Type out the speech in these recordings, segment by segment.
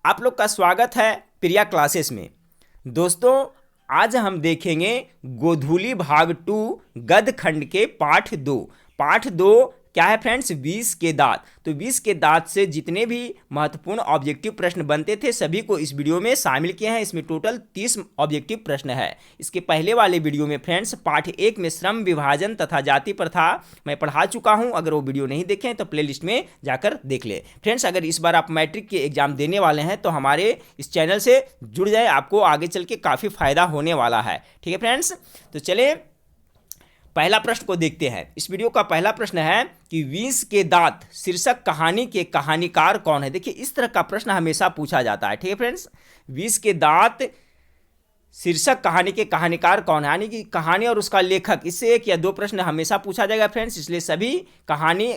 आप लोग का स्वागत है प्रिया क्लासेस में। दोस्तों, आज हम देखेंगे गोधूली भाग 2 गद्य खंड के पाठ दो क्या है फ्रेंड्स, 20 के दांत। तो 20 के दांत से जितने भी महत्वपूर्ण ऑब्जेक्टिव प्रश्न बनते थे सभी को इस वीडियो में शामिल किए हैं। इसमें टोटल 30 ऑब्जेक्टिव प्रश्न है। इसके पहले वाले वीडियो में फ्रेंड्स पाठ 1 में श्रम विभाजन तथा जाति प्रथा मैं पढ़ा चुका हूं। अगर वो वीडियो नहीं देखें तो प्लेलिस्ट में जाकर देख ले। फ्रेंड्स, अगर इस बार आप मैट्रिक के एग्जाम देने वाले हैं तो हमारे इस चैनल से जुड़ जाए, आपको आगे चल के काफ़ी फायदा होने वाला है। ठीक है फ्रेंड्स, तो चले पहला प्रश्न को देखते हैं। इस वीडियो का पहला प्रश्न है कि 20 के दांत शीर्षक कहानी के कहानीकार कौन है। देखिए, इस तरह का प्रश्न हमेशा पूछा जाता है। ठीक है फ्रेंड्स, 20 के दांत शीर्षक कहानी के कहानीकार कौन है, यानी कि कहानी और उसका लेखक, इससे एक या दो प्रश्न हमेशा पूछा जाएगा फ्रेंड्स, इसलिए सभी कहानी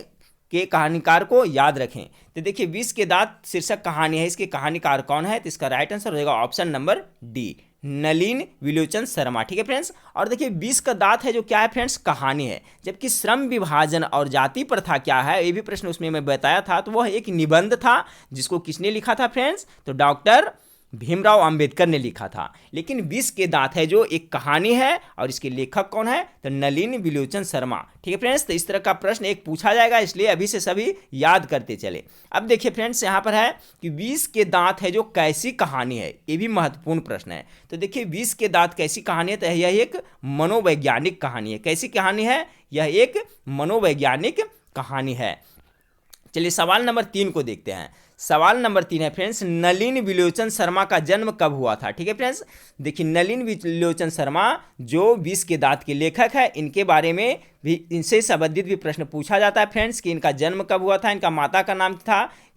के कहानीकार को याद रखें। तो देखिए, 20 के दांत शीर्षक कहानी है, इसके कहानीकार कौन है, तो इसका राइट आंसर हो जाएगा option number D, Nalin विलोचन Sharma. ठीक है फ्रेंड्स, और देखिए 20 का दांत है जो क्या है फ्रेंड्स, कहानी है। जबकि श्रम विभाजन और जाति प्रथा क्या है, ये भी प्रश्न उसमें मैं बताया था, तो वह एक निबंध था जिसको किसने लिखा था फ्रेंड्स, तो डॉक्टर भीमराव अंबेडकर ने लिखा था। लेकिन 20 के दांत है जो एक कहानी है और इसके लेखक कौन है, तो नलिन विलोचन शर्मा। ठीक है फ्रेंड्स, तो इस तरह का प्रश्न एक पूछा जाएगा, इसलिए अभी से सभी याद करते चले। अब देखिए फ्रेंड्स, यहाँ पर है कि 20 के दांत है जो कैसी कहानी है, ये भी महत्वपूर्ण प्रश्न है। तो देखिए 20 के दांत कैसी कहानी है, तो यह एक मनोवैज्ञानिक कहानी है। कैसी कहानी है, यह एक मनोवैज्ञानिक कहानी है। चलिए सवाल नंबर 3 को देखते हैं। सवाल नंबर 3 है फ्रेंड्स, नलिन विलोचन शर्मा का जन्म कब हुआ था। ठीक है फ्रेंड्स, देखिए नलिन विलोचन शर्मा जो 20 के दांत के लेखक है, इनके बारे में भी, इनसे संबंधित भी प्रश्न पूछा जाता है फ्रेंड्स कि इनका जन्म कब हुआ था, इनका माता का नाम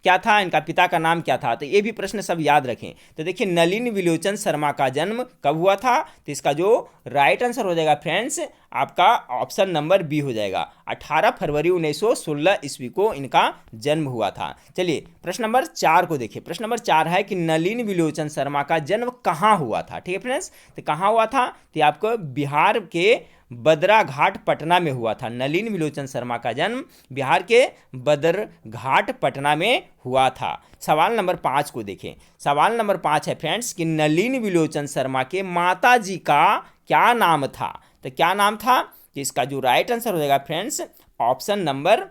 क्या था, इनका पिता का नाम क्या था। तो ये भी प्रश्न सब याद रखें। तो देखिए नलिन विलोचन शर्मा का जन्म कब हुआ था, तो इसका जो राइट आंसर हो जाएगा फ्रेंड्स आपका ऑप्शन नंबर बी हो जाएगा। 18 फरवरी 1916 ईस्वी को इनका जन्म हुआ था। चलिए प्रश्न नंबर 4 को देखिए। प्रश्न नंबर 4 है कि नलिन विलोचन शर्मा का जन्म कहाँ हुआ था। ठीक है फ्रेंड्स, तो कहाँ हुआ था, तो आपको बिहार के बदराघाट पटना में हुआ था। नलिन विलोचन शर्मा का जन्म बिहार के बदरघाट पटना में हुआ था। सवाल नंबर 5 को देखें। सवाल नंबर 5 है फ्रेंड्स कि नलिन विलोचन शर्मा के माता जी का क्या नाम था। तो क्या नाम था, तो इसका जो राइट आंसर हो जाएगा फ्रेंड्स ऑप्शन नंबर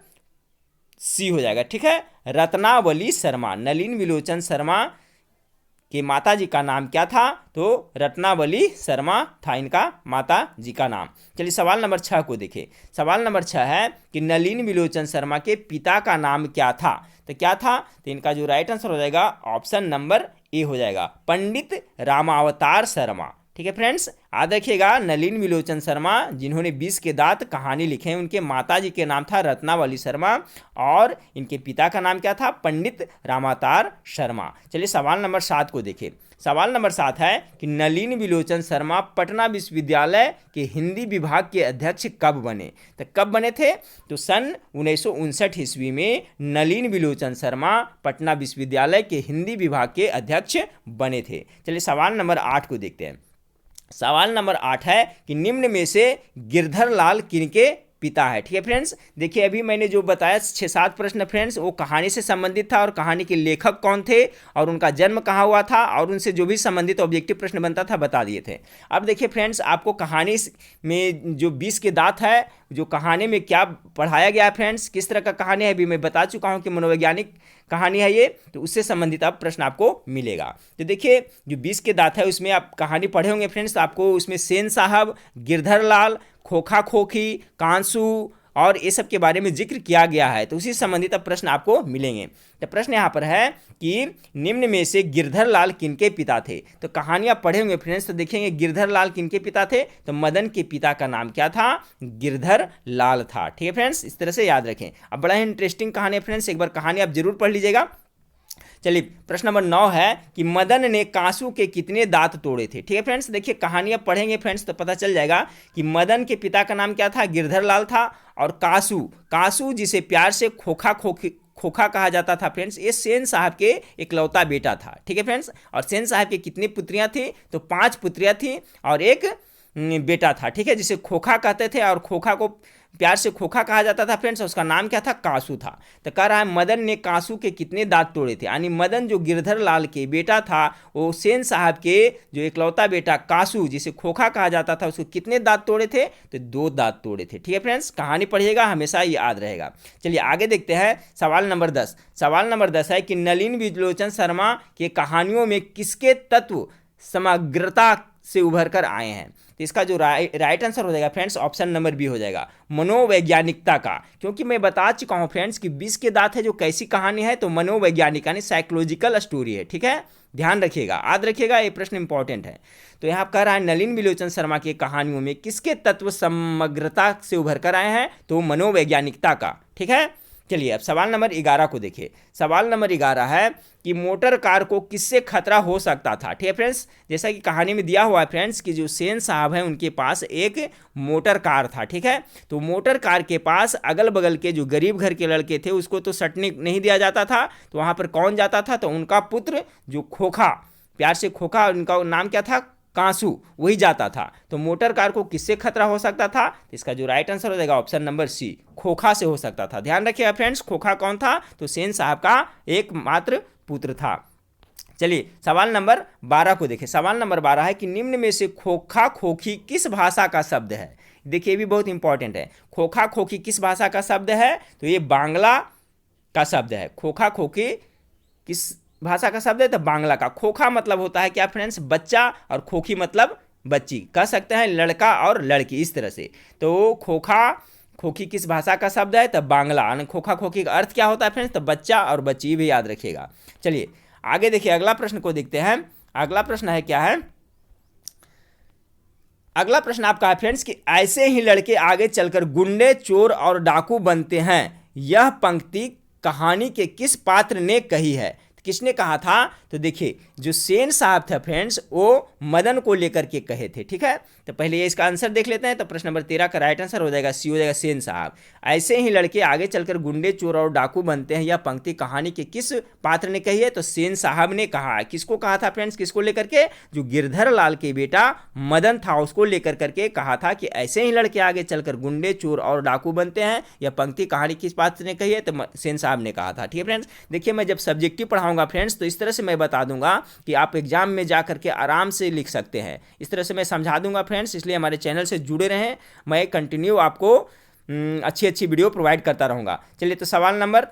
सी हो जाएगा। ठीक है, रत्नावली शर्मा। नलिन विलोचन शर्मा कि माता जी का नाम क्या था, तो रत्नावली शर्मा था इनका माता जी का नाम। चलिए सवाल नंबर 6 को देखें। सवाल नंबर 6 है कि नलिन विलोचन शर्मा के पिता का नाम क्या था। तो क्या था, तो इनका जो राइट आंसर हो जाएगा ऑप्शन नंबर ए हो जाएगा, पंडित रामावतार शर्मा। ठीक है फ्रेंड्स, याद रखिएगा नलिन विलोचन शर्मा जिन्होंने 20 के दांत कहानी लिखे हैं, उनके माताजी के नाम था रत्नावली शर्मा और इनके पिता का नाम क्या था, पंडित रामावतार शर्मा। चलिए सवाल नंबर 7 को देखिए। सवाल नंबर 7 है कि नलिन विलोचन शर्मा पटना विश्वविद्यालय के हिंदी विभाग के अध्यक्ष कब बने। तो कब बने थे, तो सन 1959 ईस्वी में नलिन विलोचन शर्मा पटना विश्वविद्यालय के हिंदी विभाग के अध्यक्ष बने थे। चलिए सवाल नंबर 8 को देखते हैं। सवाल नंबर 8 है कि निम्न में से गिरधर लाल किनके पिता है। ठीक है फ्रेंड्स, देखिए अभी मैंने जो बताया 6-7 प्रश्न फ्रेंड्स वो कहानी से संबंधित था और कहानी के लेखक कौन थे और उनका जन्म कहाँ हुआ था और उनसे जो भी संबंधित ऑब्जेक्टिव प्रश्न बनता था बता दिए थे। अब देखिए फ्रेंड्स, आपको कहानी में जो 20 के दांत है, जो कहानी में क्या पढ़ाया गया है फ्रेंड्स, किस तरह का कहानी है, अभी मैं बता चुका हूँ कि मनोवैज्ञानिक कहानी है ये, तो उससे संबंधित अब प्रश्न आपको मिलेगा। तो देखिए जो 20 के दांत है उसमें आप कहानी पढ़े होंगे फ्रेंड्स, तो आपको उसमें सेन साहब, गिरधर लाल, खोखा खोखी, कांसू और ये सब के बारे में जिक्र किया गया है, तो उसी संबंधित अब प्रश्न आपको मिलेंगे। तो प्रश्न यहाँ पर है कि निम्न में से गिरधर लाल किनके पिता थे। तो कहानियाँ पढ़े होंगे फ्रेंड्स, तो देखेंगे गिरधर लाल किनके पिता थे, तो मदन के पिता का नाम क्या था, गिरधर लाल था। ठीक है फ्रेंड्स, इस तरह से याद रखें। अब बड़ा ही इंटरेस्टिंग कहानी है फ्रेंड्स, एक बार कहानी आप जरूर पढ़ लीजिएगा। चलिए प्रश्न नंबर 9 है कि मदन ने कांसू के कितने दांत तोड़े थे। ठीक है फ्रेंड्स, देखिए कहानी अब पढ़ेंगे फ्रेंड्स तो पता चल जाएगा कि मदन के पिता का नाम क्या था, गिरधर लाल था, और कांसू जिसे प्यार से खोखा कहा जाता था फ्रेंड्स, ये सेन साहब के इकलौता बेटा था। ठीक है फ्रेंड्स, और सेन साहब की कितनी पुत्रियां थी, तो 5 पुत्रियां थी और एक बेटा था। ठीक है, जिसे खोखा कहते थे और खोखा को प्यार से खोखा कहा जाता था फ्रेंड्स, उसका नाम क्या था, कासू था। तो कह रहा है मदन ने कासू के कितने दांत तोड़े थे, यानी मदन जो गिरधर लाल के बेटा था वो सेन साहब के जो इकलौता बेटा कासू जिसे खोखा कहा जाता था उसको कितने दांत तोड़े थे, तो 2 दांत तोड़े थे। ठीक है फ्रेंड्स, कहानी पढ़िएगा हमेशा याद रहेगा। चलिए आगे देखते हैं सवाल नंबर 10। सवाल नंबर 10 है कि नलिन विलोचन शर्मा के कहानियों में किसके तत्व समग्रता से उभर कर आए हैं। तो इसका जो राइट आंसर हो जाएगा फ्रेंड्स ऑप्शन नंबर बी हो जाएगा, मनोवैज्ञानिकता का। क्योंकि मैं बता चुका हूं फ्रेंड्स कि 20 के दांत है जो कैसी कहानी है, तो मनोवैज्ञानिक यानी साइकोलॉजिकल स्टोरी है। ठीक है, ध्यान रखिएगा, याद रखिएगा, ये प्रश्न इंपॉर्टेंट है। तो यहाँ कह रहा है नलिन विलोचन शर्मा की कहानियों में किसके तत्व समग्रता से उभर कर आए हैं, तो मनोवैज्ञानिकता का। ठीक है, चलिए अब सवाल नंबर 11 को देखिए। सवाल नंबर 11 है कि मोटर कार को किससे खतरा हो सकता था। ठीक है फ्रेंड्स, जैसा कि कहानी में दिया हुआ है फ्रेंड्स कि जो सेन साहब हैं उनके पास एक मोटर कार था। ठीक है, तो मोटर कार के पास अगल बगल के जो गरीब घर के लड़के थे उसको तो सटने नहीं दिया जाता था, तो वहाँ पर कौन जाता था, तो उनका पुत्र जो खोखा, प्यार से खोखा, उनका नाम क्या था, कांसू, वही जाता था। तो मोटर कार को किससे खतरा हो सकता था, तो इसका जो राइट आंसर हो जाएगा ऑप्शन नंबर सी, खोखा से हो सकता था। ध्यान रखिएगा फ्रेंड्स, खोखा कौन था, तो सेन साहब का एकमात्र पुत्र था। चलिए सवाल नंबर 12 को देखें। सवाल नंबर 12 है कि निम्न में से खोखा खोखी किस भाषा का शब्द है। देखिए ये भी बहुत इंपॉर्टेंट है, खोखा खोखी किस भाषा का शब्द है, तो ये बांग्ला का शब्द है। खोखा खोखी किस भाषा का शब्द है, तो बांग्ला का। खोखा मतलब होता है क्या फ्रेंड्स, बच्चा, और खोखी मतलब बच्ची, कह सकते हैं लड़का और लड़की, इस तरह से। तो खोखा खोखी किस भाषा का शब्द है, तो बांग्ला। यानी खोखा खोखी का अर्थ क्या होता है फ्रेंड्स, तो बच्चा और बच्ची, भी याद रखिएगा। चलिए आगे देखिए, अगला प्रश्न को देखते हैं। अगला प्रश्न है क्या है, अगला प्रश्न आपका है फ्रेंड्स कि ऐसे ही लड़के आगे चलकर गुंडे, चोर और डाकू बनते हैं, यह पंक्ति कहानी के किस पात्र ने कही है। किसने कहा था, तो देखिए जो सेन साहब थे फ्रेंड्स वो मदन को लेकर के कहे थे। ठीक है, तो पहले ये इसका आंसर देख लेते हैं। तो प्रश्न नंबर 13 का राइट आंसर हो जाएगा सी, हो जाएगा सेन साहब। ऐसे ही लड़के आगे चलकर गुंडे, चोर और डाकू बनते हैं, यह पंक्ति कहानी के किस पात्र ने कही है, तो सेन साहब ने कहा है। किसको कहा था फ्रेंड्स, किसको लेकर के, जो गिरधर लाल के बेटा मदन था उसको लेकर करके कहा था कि ऐसे ही लड़के आगे चलकर गुंडे, चोर और डाकू बनते हैं, यह पंक्ति कहानी किस पात्र ने कही है, तो सेन साहब ने कहा था। ठीक है फ्रेंड्स, देखिए मैं जब सब्जेक्टिव पढ़ाऊंगा फ्रेंड्स तो इस तरह से मैं बता दूंगा कि आप एग्जाम में जा करके आराम से लिख सकते हैं, इस तरह से मैं समझा दूंगा फ्रेंड्स। इसलिए हमारे चैनल से जुड़े रहें, मैं कंटिन्यू आपको अच्छी अच्छी वीडियो प्रोवाइड करता रहूँगा। चलिए तो सवाल नंबर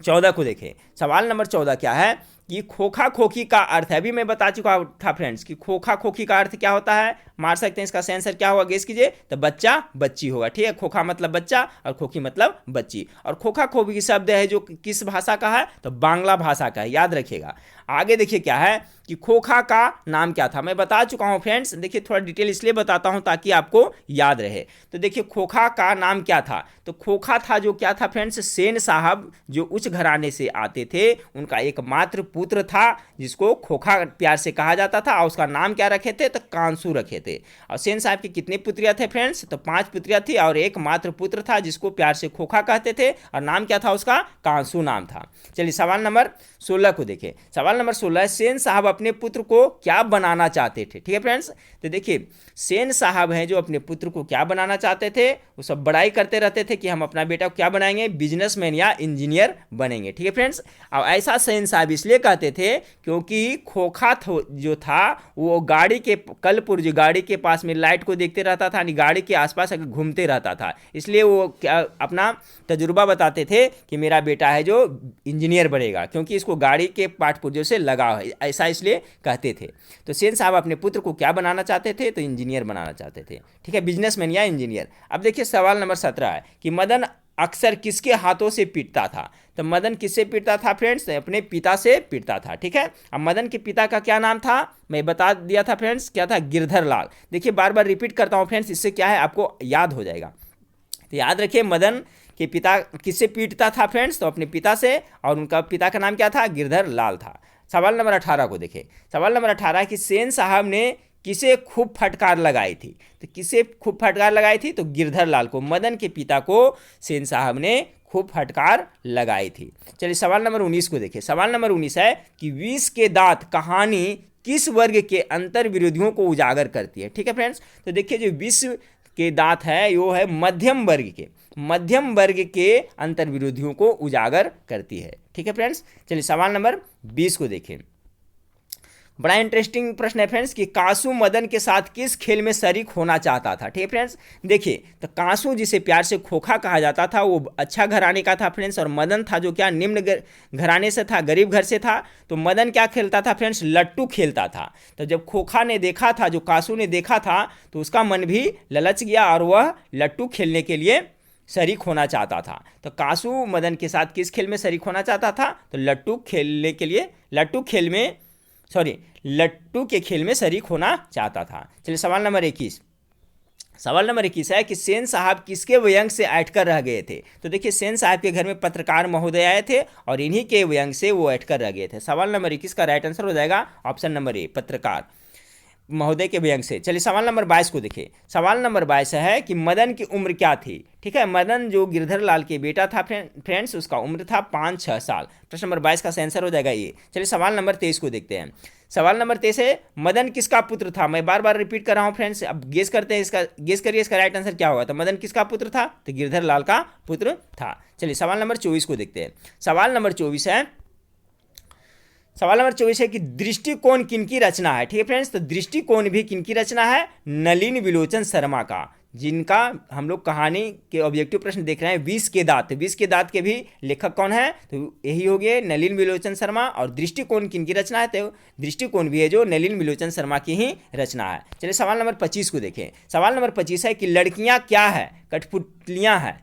14 को देखें। सवाल नंबर 14 क्या है कि खोखा खोखी का अर्थ है, अभी मैं बता चुका था फ्रेंड्स कि खोखा खोखी का अर्थ क्या होता है, मार सकते हैं, इसका सही आंसर क्या होगा गेस कीजिए, तो बच्चा बच्ची होगा। ठीक है, खोखा मतलब बच्चा और खोखी मतलब बच्ची। और खोखा खोखी शब्द है जो किस भाषा का है, तो बांग्ला भाषा का है, याद रखिएगा। आगे देखिए क्या है कि खोखा का नाम क्या था, मैं बता चुका हूं फ्रेंड्स। देखिए थोड़ा डिटेल इसलिए बताता हूं ताकि आपको याद रहे। तो देखिए खोखा का नाम क्या था, तो खोखा था जो क्या था फ्रेंड्स, सेन साहब जो उच्च घराने से आते थे उनका एकमात्र पुत्र था जिसको खोखा प्यार से कहा जाता था, और उसका नाम क्या रखे थे, तो कांसू रखे थे। और सेन साहब की कितनी पुत्रियां थे फ्रेंड्स, तो 5 पुत्रियां थी और एकमात्र पुत्र था जिसको प्यार से खोखा कहते थे, और नाम क्या था उसका, कांसू नाम था। चलिए सवाल नंबर 16 को देखें। सवाल नंबर 16 सेन साहब अपने पुत्र को क्या बनाना चाहते थे। ठीक है फ्रेंड्स, तो देखिए सेन साहब हैं जो अपने पुत्र को क्या बनाना चाहते थे, वो सब बड़ाई करते रहते थे कि हम अपना बेटा को क्या बनाएंगे, बिजनेसमैन या इंजीनियर बनेंगे। ठीक है फ्रेंड्स, और ऐसा सेन साहब इसलिए कहते थे क्योंकि खोखा जो था वो गाड़ी के कलपुर जो गाड़ी के पास में लाइट को देखते रहता था, गाड़ी के आसपास घूमते रहता था, इसलिए वो क्या अपना तजुर्बा बताते थे कि मेरा बेटा है जो इंजीनियर बनेगा, क्योंकि इसको गाड़ी के पाठ पुर्जों से लगाव है, ऐसा इसलिए कहते थे। तो सेन साहब अपने पुत्र को क्या बनाना चाहते थे, तो इंजीनियर बनाना चाहते थे। ठीक है, बिजनेसमैन या इंजीनियर। अब देखिए सवाल नंबर 17 है कि मदन अक्सर किसके हाथों से पीटता था, तो मदन किससे पीटता था फ्रेंड्स, अपने पिता से पीटता था। ठीक है, अब मदन के पिता का क्या नाम था, मैं बता दिया था फ्रेंड्स, क्या था, गिरधर लाल। देखिए बार बार रिपीट करता हूं फ्रेंड्स, इससे क्या है आपको याद हो जाएगा। तो याद रखिए मदन के पिता किससे पीटता था फ्रेंड्स, तो अपने पिता से, और उनका पिता का नाम क्या था, गिरधर लाल था। सवाल नंबर 18 को देखें। सवाल नंबर 18 कि सेन साहब ने किसे खूब फटकार लगाई थी, तो किसे खूब फटकार लगाई थी, तो गिरधर लाल को, मदन के पिता को सेन साहब ने खूब फटकार लगाई थी। चलिए सवाल नंबर 19 को देखिए। सवाल नंबर 19 है कि 20 के दांत कहानी किस वर्ग के अंतर विरोधियों को उजागर करती है। ठीक है फ्रेंड्स, तो देखिए जो 20 के दांत है वो है मध्यम वर्ग के अंतर्विरोधियों को उजागर करती है। ठीक है फ्रेंड्स, चलिए सवाल नंबर 20 को देखें। बड़ा इंटरेस्टिंग प्रश्न है फ्रेंड्स कि कासू मदन के साथ किस खेल में शरीक होना चाहता था। ठीक है फ्रेंड्स, देखिए तो कासू जिसे प्यार से खोखा कहा जाता था वो अच्छा घराने का था फ्रेंड्स, और मदन था जो क्या निम्न घराने से था, गरीब घर से था। तो मदन क्या खेलता था फ्रेंड्स, लट्टू खेलता था। तो जब खोखा ने देखा था, जो कासू ने देखा था, तो उसका मन भी ललच गया और वह लट्टू खेलने के लिए शरीक होना चाहता था। तो कासू मदन के साथ किस खेल में शरीक होना चाहता था, तो लट्टू के खेल में शरीक होना चाहता था। चलिए सवाल नंबर 21 है कि सेन साहब किसके व्यंग से ऐंठकर रह गए थे। तो देखिए सेन साहब के घर में पत्रकार महोदय आए थे और इन्हीं के व्यंग से वो ऐंठकर रह गए थे। सवाल नंबर 21 का राइट आंसर हो जाएगा ऑप्शन नंबर ए, पत्रकार महोदय के व्यंग से। चलिए सवाल नंबर 22 को देखिए। सवाल नंबर 22 है कि मदन की उम्र क्या थी। ठीक है, मदन जो गिरधर लाल के बेटा था फ्रेंड्स, उसका उम्र था 5-6 साल। प्रश्न नंबर 22 का आंसर हो जाएगा ये। चलिए सवाल नंबर 23 को देखते हैं। सवाल नंबर 23 है मदन किसका पुत्र था। मैं बार बार रिपीट कर रहा हूँ फ्रेंड्स, अब गेस करते हैं, गेस करिए इसका राइट आंसर क्या होगा। तो मदन किसका पुत्र था, तो गिरधर लाल का पुत्र था। चलिए सवाल नंबर 24 को देखते हैं। सवाल नंबर 24 है कि दृष्टिकोण किनकी रचना है। ठीक है फ्रेंड्स, तो दृष्टिकोण भी किनकी रचना है, नलिन विलोचन शर्मा का, जिनका हम लोग कहानी के ऑब्जेक्टिव प्रश्न देख रहे हैं। 20 के दांत के भी लेखक कौन है, तो यही हो गए नलिन विलोचन शर्मा। और दृष्टिकोण किनकी रचना है, तो दृष्टिकोण भी है जो नलिन विलोचन शर्मा की ही रचना है। चलिए सवाल नंबर 25 को देखें। सवाल नंबर 25 है कि लड़कियां क्या है, कठपुतलियां हैं,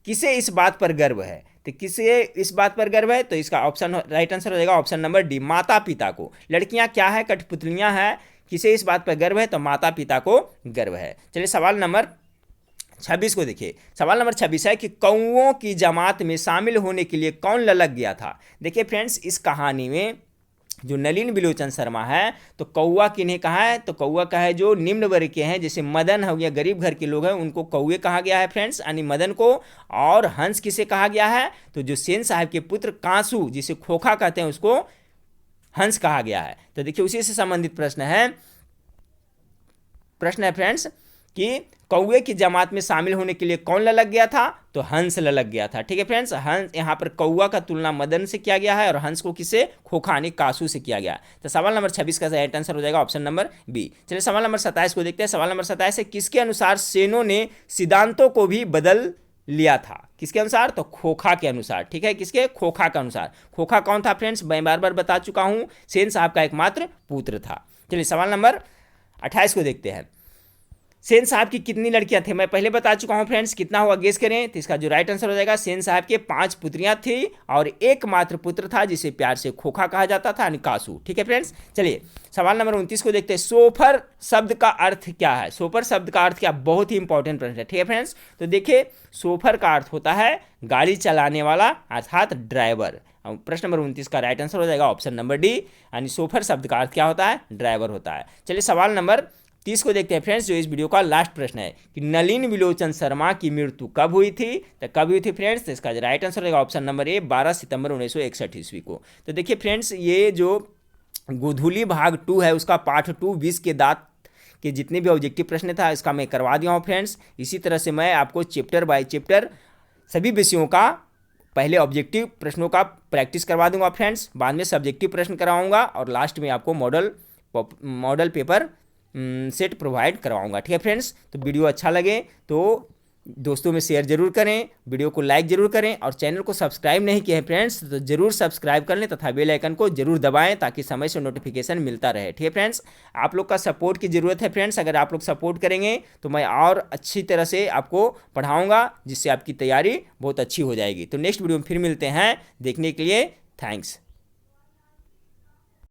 किसे इस बात पर गर्व है। तो किसे इस बात पर गर्व है, तो इसका ऑप्शन राइट आंसर हो जाएगा ऑप्शन नंबर डी, माता पिता को। लड़कियां क्या है, कठपुतलियां हैं, किसे इस बात पर गर्व है, तो माता पिता को गर्व है। चलिए सवाल नंबर 26 को देखिए। सवाल नंबर 26 है कि कौओं की जमात में शामिल होने के लिए कौन ललक गया था। देखिए फ्रेंड्स, इस कहानी में जो नलिन विलोचन शर्मा है, तो कौआ किन्हें कहा है, तो कौआ का है जो निम्न वर्ग के हैं, जैसे मदन हो गया, गरीब घर के लोग हैं, उनको कौए कहा गया है फ्रेंड्स, यानी मदन को। और हंस किसे कहा गया है, तो जो सेन साहब के पुत्र कांसू, जिसे खोखा कहते हैं, उसको हंस कहा गया है। तो देखिए उसी से संबंधित प्रश्न है फ्रेंड्स कि कौए की जमात में शामिल होने के लिए कौन ललक गया था, तो हंस ललक गया था। ठीक है फ्रेंड्स, हंस, यहाँ पर कौआ का तुलना मदन से किया गया है और हंस को किसे, खोखा यानी कासू से किया गया। तो सवाल नंबर 26 का राइट आंसर हो जाएगा ऑप्शन नंबर बी। चलिए सवाल नंबर 27 को देखते हैं। सवाल नंबर 27 है किसके अनुसार सेनों ने सिद्धांतों को भी बदल लिया था। किसके अनुसार, तो खोखा के अनुसार। ठीक है, किसके, खोखा के अनुसार। खोखा कौन था फ्रेंड्स, मैं बार बार बता चुका हूँ, सेन साहब का एकमात्र पुत्र था। चलिए सवाल नंबर 28 को देखते हैं। सेन साहब की कितनी लड़कियां थी, मैं पहले बता चुका हूं फ्रेंड्स, कितना हुआ गेस करें। तो इसका जो राइट आंसर हो जाएगा, सेन साहब के 5 पुत्रियां थी और एकमात्र पुत्र था जिसे प्यार से खोखा कहा जाता था, यानी कासू। ठीक है फ्रेंड्स, चलिए सवाल नंबर 29 को देखते हैं। सोफर शब्द का अर्थ क्या है। सोफर शब्द का अर्थ क्या, बहुत ही इंपॉर्टेंट प्रश्न है। ठीक है फ्रेंड्स, तो देखिए सोफर का अर्थ होता है गाड़ी चलाने वाला, अर्थात ड्राइवर। प्रश्न नंबर 29 का राइट आंसर हो जाएगा ऑप्शन नंबर डी, यानी सोफर शब्द का अर्थ क्या होता है, ड्राइवर होता है। चलिए सवाल नंबर 30 को देखते हैं फ्रेंड्स, जो इस वीडियो का लास्ट प्रश्न है कि नलिन विलोचन शर्मा की मृत्यु कब हुई थी। तो कब हुई थी फ्रेंड्स, तो इसका राइट आंसर रहेगा ऑप्शन नंबर ए, 12 सितंबर 1961 ईस्वी को। तो देखिए फ्रेंड्स, ये जो गोधूली भाग 2 है उसका पार्ट 2 20 के दांत के जितने भी ऑब्जेक्टिव प्रश्न था इसका मैं करवा दिया हूँ फ्रेंड्स। इसी तरह से मैं आपको चैप्टर बाय चैप्टर सभी विषयों का पहले ऑब्जेक्टिव प्रश्नों का प्रैक्टिस करवा दूंगा फ्रेंड्स, बाद में सब्जेक्टिव प्रश्न कराऊंगा और लास्ट में आपको मॉडल पेपर सेट प्रोवाइड करवाऊंगा। ठीक है फ्रेंड्स, तो वीडियो अच्छा लगे तो दोस्तों में शेयर जरूर करें, वीडियो को लाइक जरूर करें और चैनल को सब्सक्राइब नहीं किए हैं फ्रेंड्स तो जरूर सब्सक्राइब कर लें तथा बेल आइकन को जरूर दबाएं ताकि समय से नोटिफिकेशन मिलता रहे। ठीक है फ्रेंड्स, आप लोग का सपोर्ट की ज़रूरत है फ्रेंड्स, अगर आप लोग सपोर्ट करेंगे तो मैं और अच्छी तरह से आपको पढ़ाऊँगा जिससे आपकी तैयारी बहुत अच्छी हो जाएगी। तो नेक्स्ट वीडियो में फिर मिलते हैं, देखने के लिए थैंक्स।